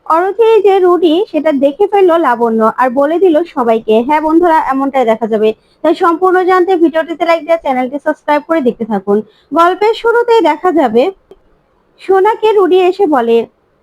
অরথি যে রুডি সেটা দেখে ফেললো লাবণ্য আর বলে দিল সবাইকে। হ্যাঁ বন্ধুরা, এমনটাই দেখা যাবে। তাই সম্পূর্ণ জানতে ভিডিওটিতে লাইক দিয়ে চ্যানেলটি সাবস্ক্রাইব করে দেখতে থাকুন। গল্পের শুরুতেই দেখা যাবে সোনাকে রুডি এসে বলে,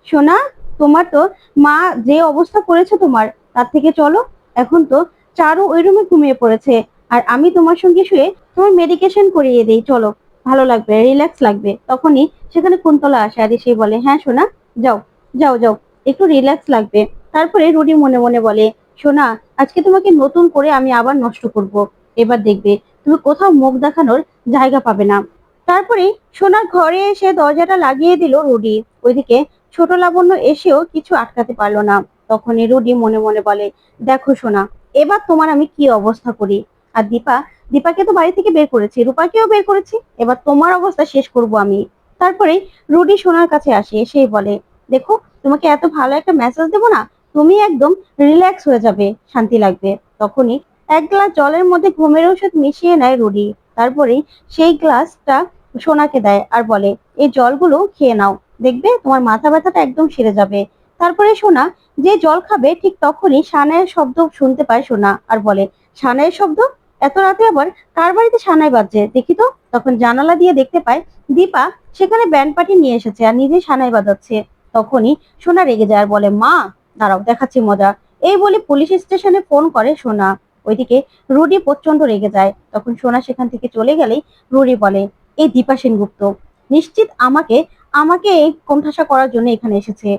সোনা, তোমার তো মা যে অবস্থা করেছে তোমার, তার থেকে চলো। এখন তো চারু ওই রুমে ঘুমিয়ে পড়েছে, আর আমি তোমার সঙ্গে শুয়ে তোমার মেডিকেশন করিয়ে দিই, চলো, ভালো লাগবে, রিল্যাক্স লাগবে। তখনই সেখানে কুন্তলা আসে আর সে বলে, হ্যাঁ সোনা, যাও, যাও, যাও, একটু রিল্যাক্স লাগবে। তারপরে রুডি মনে মনে বলে, সোনা, আজকে তোমাকে নতুন করে আমি আবার নষ্ট করব। এবার দেখবে তুমি কোথাও মুখ দেখানোর জায়গা পাবে না। তারপরে সোনার ঘরে এসে দরজাটা লাগিয়ে দিল রুডি। ওইদিকে ছোট লাবণ্য এসেও কিছু আটকাতে পারলো না। তখনই রুডি মনে মনে বলে, দেখো সোনা, এবার তোমার আমি কি অবস্থা করি। আর দীপাকে তো বাড়ি থেকে বের করেছি, রূপাকেও বের করেছি, এবার তোমার অবস্থা শেষ করব আমি। তারপরে রুডি সোনার কাছে আসে, এসেই বলে, দেখো, তোমাকে এত ভালো একটা মেসেজ দেবো না, তুমি একদম রিল্যাক্স হয়ে যাবে, শান্তি লাগবে। তখনই এক গ্লাস জলের মধ্যে ঘুমের ওষুধ মিশিয়ে নেয় রুডি। তারপরে সেই গ্লাসটা সোনাকে দেয় আর বলে, এই জলগুলো খেয়ে নাও, দেখবে তোমার মাথা ব্যথাটা একদম সেরে যাবে। তারপরে সোনা যে জল খাবে ঠিক তখনই সানাইয়ের শব্দ শুনতে পায় সোনা আর বলে, সানাইয়ের শব্দ? এত রাতে আবার কার বাড়িতে সানাই বাজছে দেখি তো। তখন জানালা দিয়ে দেখতে পায় দীপা সেখানে ব্যান্ড পার্টি নিয়ে এসেছে আর নিজে সানাই বাজাচ্ছে। তখনই সোনা রেগে যায় আর বলে, মা, দাঁড়াও, দেখাচ্ছি মজা। এই বলে পুলিশ স্টেশনে ফোন করে সোনা। ওইদিকে রুডি প্রচন্ড রেগে যায়। তখন সোনা সেখান থেকে চলে গেলেই রুডি বলে, এই দীপা সেনগুপ্ত নিশ্চিত আমাকে আমাকে এই কোণঠাসা করার জন্য এখানে এসেছে।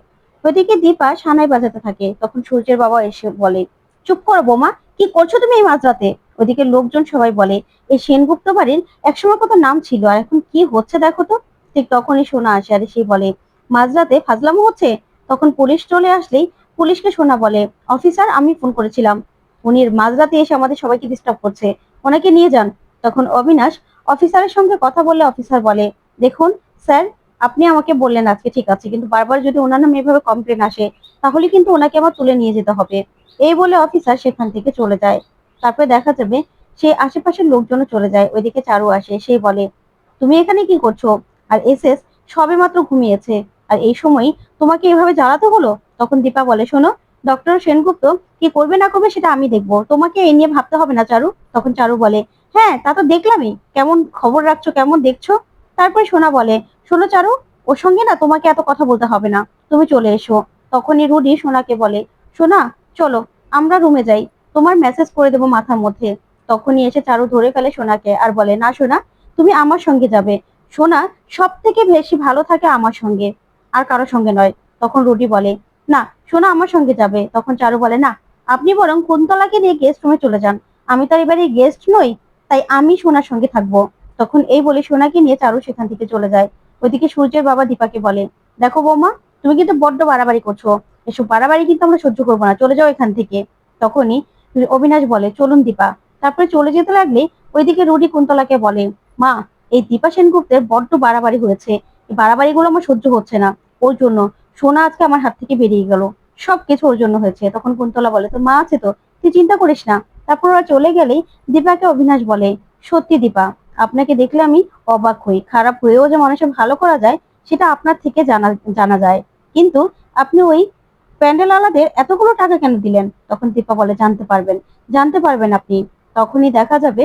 ওইদিকে দীপা সানাই বাজাতে থাকে। তখন সূর্যের বাবা এসে বলে, চুপ করো বোমা, কি করছো তুমি এই মাঝরাতে? ওইদিকে লোকজন সবাই বলে, এই সেনগুপ্ত বাড়ির একসময় কত নাম ছিল, আর এখন কি হচ্ছে দেখো তো। ঠিক তখনই সোনা আসে আর সে বলে, মাঝরাতে ফাজলামো হচ্ছে। তখন পুলিশ চলে আসলেই পুলিশকে সোনা বলে, অফিসার, আমি ফোন করেছিলাম, উনি মাঝরাতে এসে আমাদের সবাইকে ডিস্টার্ব করছে, ওনাকে নিয়ে যান। তখন অবিনাশ অফিসারের সঙ্গে কথা বললে অফিসার বলে, দেখুন স্যার, আপনি আমাকে বললেন আজকে ঠিক আছে, কিন্তু বারবার যদি ওনার নামে এভাবে কমপ্লেন আসে তাহলে কিন্তু ওনাকে আমার তুলে নিয়ে যেতে হবে। এই বলে অফিসার সেখান থেকে চলে যায়। তারপরে দেখা যাবে সে আশেপাশের লোকজনও চলে যায়। ওইদিকে চারু আসে, সেই বলে, তুমি এখানে কি করছো? আর এসএস সবে মাত্র ঘুমিয়েছে, আর এই সময় তোমাকে এভাবে জ্বালাতে হলো? তখন দীপা বলে, শোনো, ডক্টর সেনগুপ্ত কি করবে না করবে সেটা আমি দেখবো, তোমাকে এই নিয়ে ভাবতে হবে না চারু। তখন চারু বলে, হ্যাঁ তা তো দেখলামই, কেমন খবর রাখছো, কেমন দেখছো। তারপরে সোনা বলে, শোনো চারু, ওর সঙ্গে না তোমাকে এত কথা বলতে হবে না, তুমি চলে এসো। তখনই রুডি সোনাকে বলে, সোনা, চলো, আমরা রুমে যাই, তোমার মেসেজ করে দেবো মাথার মধ্যে। তখনই এসে চারু ধরে ফেলে সোনাকে আর বলে, না সোনা, তুমি আমার সঙ্গে যাবে। সোনা সব থেকে বেশি ভালো থাকে আমার সঙ্গে, আর কারোর সঙ্গে নয়। তখন রুডি বলে, না, সোনা আমার সঙ্গে যাবে। তখন চারু বলে, না, আপনি বরং কুন্তলাকে নিয়ে গেস্ট রুমে চলে যান, আমি তো এবারে গেস্ট নই, তাই আমি সোনার সঙ্গে থাকবো। তখন এই বলে সোনাকে নিয়ে চারু সেখান থেকে চলে যায়। ওইদিকে সূর্যের বাবা দীপাকে বলে, দেখো বৌমা, তুমি কিন্তু বড্ড বাড়াবাড়ি করছো, এসব বাড়াবাড়ি কিন্তু আমরা সহ্য করবো না, চলে যাও এখান থেকে। তখনই অবিনাশ বলে, চলুন দীপা। তারপরে চলে যেতে লাগলে ওইদিকে রুডি কুন্তলাকে বলে, মা, এই দীপা সেনগুপ্তের বড্ড বাড়াবাড়ি হয়েছে, এই বাড়াবাড়িগুলো আমার সহ্য হচ্ছে না, ওর জন্য সোনা আজকে আমার হাত থেকে বেরিয়ে গেল, সবকিছু ওর জন্য হয়েছে। তখন কুন্তলা বলে, তো মা আছে তো, তুই চিন্তা করিস না। তারপর ওরা চলে গেলেই দীপাকে অবিনাশ বলে, সত্যি দীপা, আপনাকে দেখলে আমি অবাক হই, খারাপ হয়েও যে মানুষের ভালো করা যায় সেটা আপনার থেকে জানা জানা যায়, কিন্তু আপনি ওই প্যান্ডেল আলাদের এতগুলো টাকা কেন দিলেন? তখন দীপা বলে, জানতে পারবেন, জানতে পারবেন আপনি। তখনই দেখা যাবে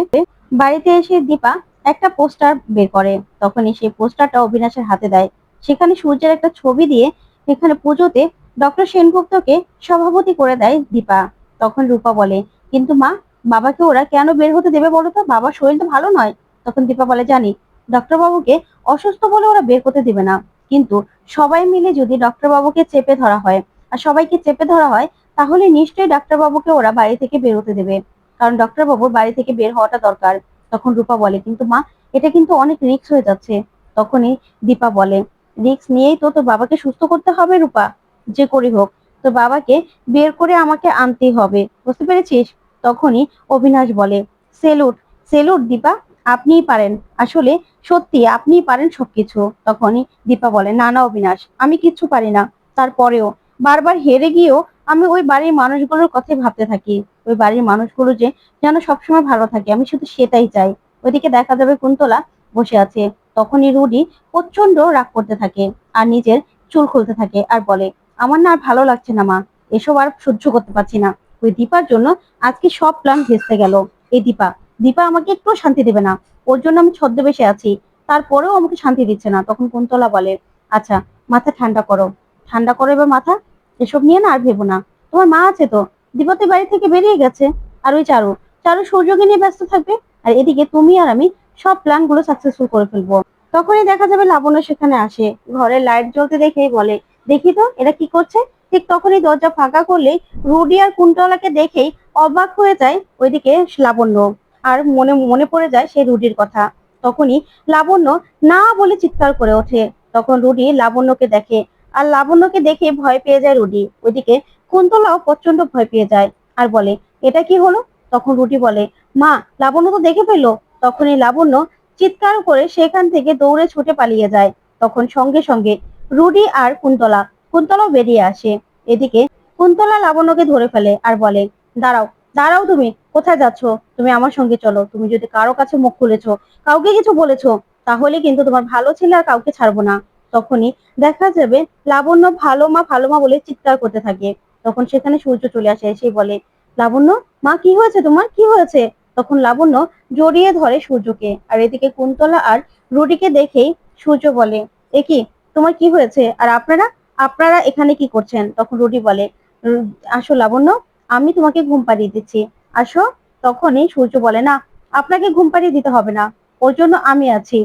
বাড়িতে এসে দীপা একটা পোস্টার বের করে। তখনই সেই পোস্টারটা অবিনাশের হাতে দেয়। সেখানে সূর্যের একটা ছবি দিয়ে এখানে পুজোতে ডক্টর সেনগুপ্তকে সভাপতি করে দেয় দীপা। তখন রূপা বলে, কিন্তু মা, বাবাকে ওরা কেন বের হতে দেবে বলো তো, বাবার শরীর তো ভালো নয়। তখন দীপা বলে, জানি ডক্টর বাবুকে অসুস্থ বলে ওরা বের করতে দেবে না, কিন্তু সবাই মিলে যদি ডক্টর বাবুকে চেপে ধরা হয় আর সবাইকে চেপে ধরা হয়, তাহলে নিশ্চয়ই ডাক্তার বাবুকে ওরা বাড়ি থেকে বেরোতে দেবে, কারণ ডক্টর বাবুর বাড়ি থেকে বের হওয়াটা দরকার। তখন রূপা বলে, কিন্তু মা, এটা কিন্তু অনেক রিস্ক হয়ে যাচ্ছে। তখনই দীপা বলে, রিস্ক নিয়েই তো তোর বাবাকে সুস্থ করতে হবে রূপা, যে করি হোক তোর বাবাকে বের করে আমাকে আনতেই হবে, বুঝতে পেরেছিস? তখনই অবিনাশ বলে, সেলুট, সেলুট দীপা, আপনিই পারেন, আসলে সত্যি আপনিই পারেন সবকিছু। তখনই দীপা বলে, না না অবিনাশ, আমি কিচ্ছু পারি না, তারপরেও বারবার হেরে গিয়েও আমি ওই বাড়ির মানুষগুলোর কথাই ভাবতে থাকি, ওই বাড়ির মানুষগুলো যে যেন সবসময় ভালো থাকে, আমি শুধু সেটাই চাই। ওইদিকে দেখা যাবে কুন্তলা বসে আছে। তখনই রুডি প্রচন্ড রাগ করতে থাকে আর নিজের চুল খুলতে থাকে আর বলে, আমার না আর ভালো লাগছে না মা, এসব আর সহ্য করতে পারছি না। ওই দীপার জন্য আজকে সব প্ল্যান ভেস্তে গেল। এই দীপা, দীপা আমাকে একটু শান্তি দেবে না। ওর জন্য আমি ছদ্মবেশে আছি, তারপরেও আমাকে শান্তি দিচ্ছে না। তখন কুন্তলা বলে, আচ্ছা মাথা ঠান্ডা করো, ঠান্ডা করো এবার মাথা, এসব নিয়ে না আর ভেবো না। তোমার মা আছে তো, দীপা তো বাড়ি থেকে বেরিয়ে গেছে। আর ওই চারু, চারু সূর্যকে নিয়ে ব্যস্ত থাকবে। আর এদিকে তুমি আর আমি সব প্ল্যান গুলো সাকসেসফুল করে ফেলবো। তখনই দেখা যাবে লাবণ্য সেখানে আসে, ঘরে লাইট জ্বলতে দেখেই বলে, দেখি তো এরা কি করছে। ঠিক তখনই দরজা ফাঁকা করলে রুডি আর কুন্তলাকে দেখেই অবাক হয়ে যায় ওইদিকে লাবণ্য। আর মনে মনে পড়ে যায় সেই রুডির কথা। তখনই লাবণ্য না বলে চিৎকার করে ওঠে। তখন রুডি লাবণ্যকে দেখে, আর লাবণ্যকে দেখে ভয় পেয়ে যায় রুডি। ওইদিকে কুন্তলাও প্রচন্ড ভয় পেয়ে যায় আর বলে, এটা কি হলো। তখন রুডি বলে, মা লাবণ্য তো দেখে ফেললো। তখনই লাবণ্য চিৎকার করে সেখান থেকে দৌড়ে ছুটে পালিয়ে যায়। তখন সঙ্গে সঙ্গে রুডি আর কুন্তলাও বেরিয়ে আসে। এদিকে কুন্তলা লাবণ্যকে ধরে ফেলে আর বলে, দাঁড়াও, দাঁড়াও, তুমি কোথায় যাচ্ছ? তুমি আমার সঙ্গে চলো। তুমি যদি কারো কাছে মুখ খুলেছো, কাউকে কিছু বলেছো, তাহলে কিন্তু তোমার ভালো ছেলে আর কাউকে ছাড়বো না। তখনই দেখা যাবে লাবণ্য ভালো মা বলে চিৎকার করতে থাকে। তখন সেখানে সূর্য চলে আসে, এসে বলে, লাবণ্য মা কি হয়েছে তোমার, কি হয়েছে? তখন লাবণ্য জড়িয়ে ধরে সূর্যকে। আর এদিকে কুন্তলা আর রুডিকে দেখেই সূর্য বলে, এ কি, তোমার কি হয়েছে? আর আপনারা আপনারা এখানে কি করছেন? তখন রুডি বলে, আসো লাবণ্য, আমি তোমাকে ঘুম পাড়িয়ে দিচ্ছি, আসো। তখনই সূর্য বলে, না, আপনাকে ঘুম পাড়িয়ে দিতে হবে না, ওর জন্য আমি আছি,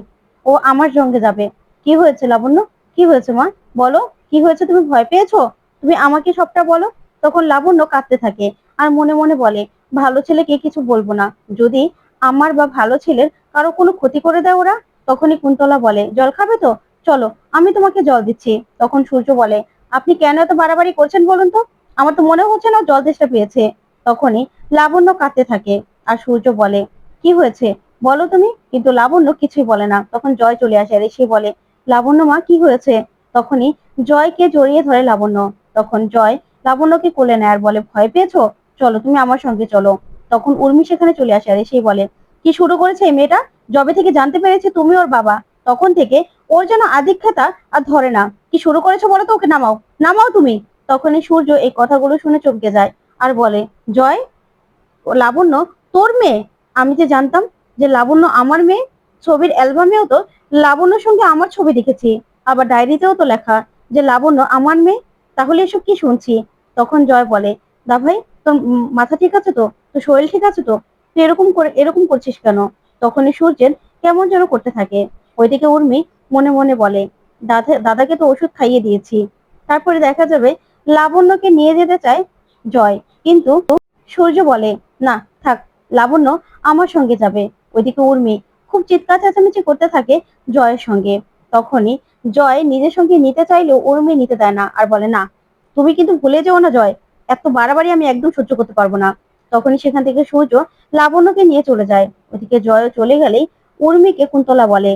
ও আমার সঙ্গে যাবে। কি হয়েছে লাবণ্য, কি হয়েছে মা, বলো কি হয়েছে? তুমি ভয় পেয়েছো? তুমি আমাকে সবটা বলো। তখন লাবণ্য কাঁদতে থাকে আর মনে মনে বলে, ভালো ছেলেকে কিছু বলবো না, যদি আমার বা ভালো ছেলের কারো কোনো ক্ষতি করে দেয় ওরা। তখনই কুন্তলা বলে, জল খাবে তো, চলো আমি তোমাকে জল দিচ্ছি। তখন সূর্য বলে, আপনি কেন এত বাড়াবাড়ি করছেন বলুন তো, আমার তো মনে হচ্ছে না জল তেষ্টা পেয়েছে। তখনই লাবণ্য কাঁদতে থাকে আর সূর্য বলে, কি হয়েছে বলো তুমি। কিন্তু লাবণ্য কিছুই বলে না। তখন জয় চলে আসে আর সে বলে, লাবণ্য মা কি হয়েছে? তখনই জয়কে জড়িয়ে ধরে লাবণ্য। তখন জয় লাবণ্যকে কোলে নেয় আর বলে, ভয় পেয়েছো, চলো তুমি আমার সঙ্গে চলো। তখন উর্মি সেখানে চলে আসে আর সে বলে, কি শুরু করেছে এই মেয়েটা, যবে থেকে জানতে পেরেছে তুমি ওর বাবা, তখন থেকে ওর যেন আদিক্ষেতা আর ধরে না। কি শুরু করেছো বলো তো, ওকে নামাও, নামাও তুমি। তখনই সূর্য এই কথাগুলো শুনে চমকে যায় আর বলে, জয়, লাবণ্য তোর মেয়ে? আমি যে জানতাম যে লাবণ্য আমার মেয়ে, ছবির অ্যালবামেও তো লাবণ্যর সঙ্গে আমার ছবি দেখেছি, আবার ডায়েরিতেও তো লেখা যে লাবণ্য আমার মেয়ে, তাহলে এসব কি শুনছি? তখন জয় বলে, দা ভাই, তোর মাথা ঠিক আছে তো, তোর শরীর ঠিক আছে তো, তুই এরকম করছিস কেন? তখনই সূর্যের কেমন যেন করতে থাকে। ওইদিকে উর্মি মনে মনে বলে, দাদাকে তো ওষুধ খাইয়ে দিয়েছি। তারপরে দেখা যাবে লাবণ্যকে নিয়ে যেতে চায় জয়, কিন্তু সূর্য বলে, না থাক, লাবণ্য আমার সঙ্গে যাবে। ওইদিকে উর্মি খুব চিৎকার চেঁচামেচি করতে থাকে জয়ের সঙ্গে। তখনই জয় নিজের সঙ্গে নিতে চাইলেও উর্মি নিতে দেয় না আর বলে, না তুমি কিন্তু ভুলে যেও না জয়, এত বাড়াবাড়ি আমি একদম সহ্য করতে পারবো না। তখনই সেখান থেকে সূর্য লাবণ্যকে নিয়ে চলে যায়। ওদিকে জয় চলে গেলেই উর্মিকে কুন্তলা বলে,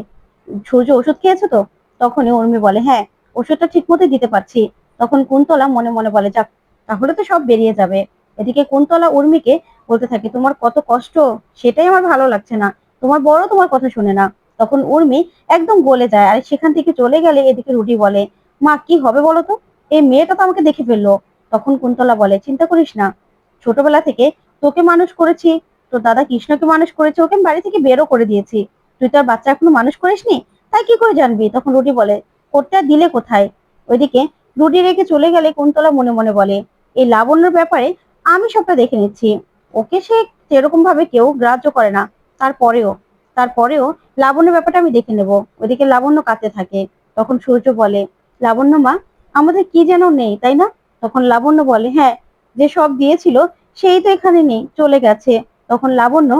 সূর্য ওষুধ খেয়েছে তো? তখনই উর্মি বলে, হ্যাঁ, ওষুধটা ঠিক মতো দিতে পারছি। তখন কুন্তলা মনে মনে বলে, যাক, তাহলে তো সব বেরিয়ে যাবে। এদিকে কুন্তলা উর্মিকে বলতে থাকে, তোমার কত কষ্ট, সেটাই আমার ভালো লাগছে না, তোমার বড় তোমার কথা শুনে না। তখন উর্মি একদম গলে যায় আর সেখান থেকে চলে গেলে এদিকে রুটি বলে, মা কি হবে বলো তো, এই মেয়েটা তো আমাকে দেখে ফেললো। তখন কুন্তলা বলে, চিন্তা করিস না, ছোটবেলা থেকে তোকে মানুষ করেছি, তোর দাদা কৃষ্ণকে মানুষ করেছে, ওকে বাড়ি থেকে বেরও করে দিয়েছি, তুই তো আর বাচ্চা এখনো মানুষ করিসনি, তাই কি করে জানবি? তখন রুটি বলে, করতে আর দিলে কোথায়। ওইদিকে রুটি রেখে চলে গেলে কুন্তলা মনে মনে বলে, এই লাবণ্যর ব্যাপারে আমি সবটা দেখে নিচ্ছি, ওকে সে সেরকম ভাবে কেউ গ্রাহ্য করে না, তারপরেও তারপরেও লাবণ্যের ব্যাপারটা আমি দেখে নেব। ওইদিকে লাবণ্য কাঁদতে থাকে। তখন সূর্য বলে, লাবণ্য মা, আমাদের কি যেন নেই তাই না? তখন লাবণ্য বলে, হ্যাঁ, যে সব দিয়েছিল সেই তো এখানে নেই, চলে গেছে। তখন লাবণ্য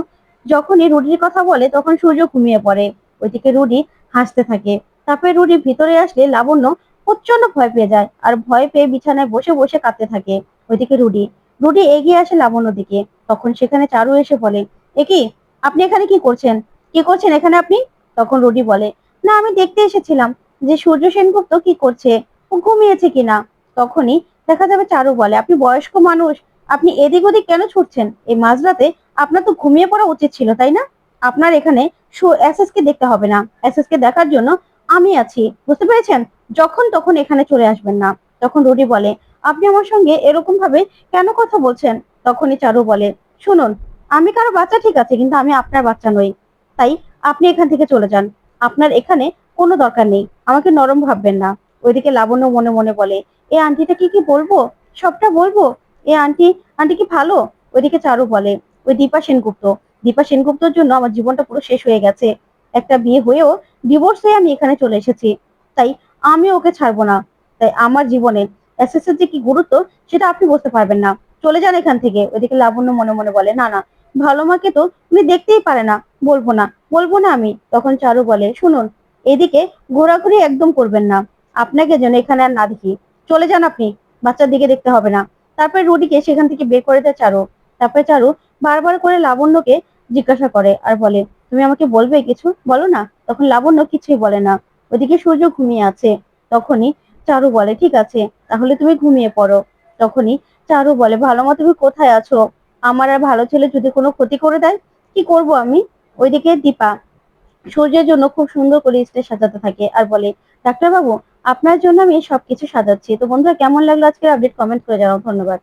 যখনই রুডির কথা বলে তখন সূর্য ঘুমিয়ে পড়ে। ওইদিকে রুডি হাসতে থাকে। তারপরে রুডি ভিতরে আসলে লাবণ্য প্রচন্ড ভয় পেয়ে যায় আর ভয় পেয়ে বিছানায় বসে বসে কাঁদতে থাকে। ওইদিকে রুডি রুডি এগিয়ে আসে লাবণ্য দিকে। তখন সেখানে চারু এসে বলে, এ কি, আপনি এখানে কি করছেন, কি করছেন এখানে আপনি? তখন রুডি বলে, না, আমি দেখতে এসেছিলাম যে সূর্য সেনগুপ্ত কি করছে, ও ঘুমিয়েছে কিনা। তখনই দেখা যাবে চারু বলে, আপনি বয়স্ক মানুষ, আপনি এদিক ওদিক কেন ছুটছেন এই মাঝরাতে? আপনার তো ঘুমিয়ে পড়া উচিত ছিল তাই না? আপনার এখানে এসএস কে দেখতে হবে না, এসএস কে দেখার জন্য আমি আছি, বুঝতে পেরেছেন? যখন তখন এখানে চলে আসবেন না। তখন রুডি বলে, আপনি আমার সঙ্গে এরকম ভাবে কেন কথা বলছেন? তখনই চারু বলে, শুনুন, আমি কারো বাচ্চা ঠিক আছে, কিন্তু আমি আপনার বাচ্চা নই। তাই আপনি এখান থেকে চলে যান। আপনার এখানে কোনো দরকার নেই। আমাকে নরম ভাববেন না। ওইদিকে লাবণ্য মনে মনে বলে, এ আন্টিটা কি বলবো? সবটা বলবো? এ আন্টি আন্টি কি ভালো? ওইদিকে চারু বলে, ওই দীপা সেনগুপ্তর জন্য আমার জীবনটা পুরো শেষ হয়ে গেছে। একটা বিয়ে হয়েও ডিভোর্স হয়ে আমি এখানে চলে এসেছি। তাই আমি ওকে ছাড়বো না। তাই আমার জীবনে এসএসের যে কি গুরুত্ব সেটা আপনি বুঝতে পারবেন না। চলে যান এখান থেকে। ওইদিকে লাবণ্য মনে মনে বলে, না না, ভালো মাকে তো উনি দেখতেই পারে না। বলবো না, বলবো না আমি। তখন চারু বলে, শুনুন, এদিকে ঘোরাঘুরি একদম করবেন না। আপনাকে যেন এখানে আর না দেখি। চলে যান আপনি। বাচ্চার দিকে দেখতে হবে না। তারপরে রুডিকে সেখান থেকে বের করে দেয় চারু। তারপরে চারু বারবার করে লাবণ্যকে জিজ্ঞাসা করে আর বলে, তুমি আমাকে বলবে কিছু? বলো না। তখন লাবণ্য কিছুই বলে না। ওদিকে সূর্য ঘুমিয়ে আছে। তখনই চারু বলে, ঠিক আছে, তাহলে তুমি ঘুমিয়ে পড়ো। তখনই চারু বলে, ভালো মা তুমি কোথায় আছো? আমার আর ভালো ছেলে যদি কোনো ক্ষতি করে দেয়, কি করব আমি? ওইদিকে দীপা সূর্যের জন্য খুব সুন্দর করে স্টেজ সাজাতে থাকে আর বলে, ডাক্তার বাবু, আপনার জন্য আমি সবকিছু সাজাচ্ছি। তো বন্ধুরা, কেমন লাগলো আজকের আপডেট? কমেন্ট করে জানাও। ধন্যবাদ।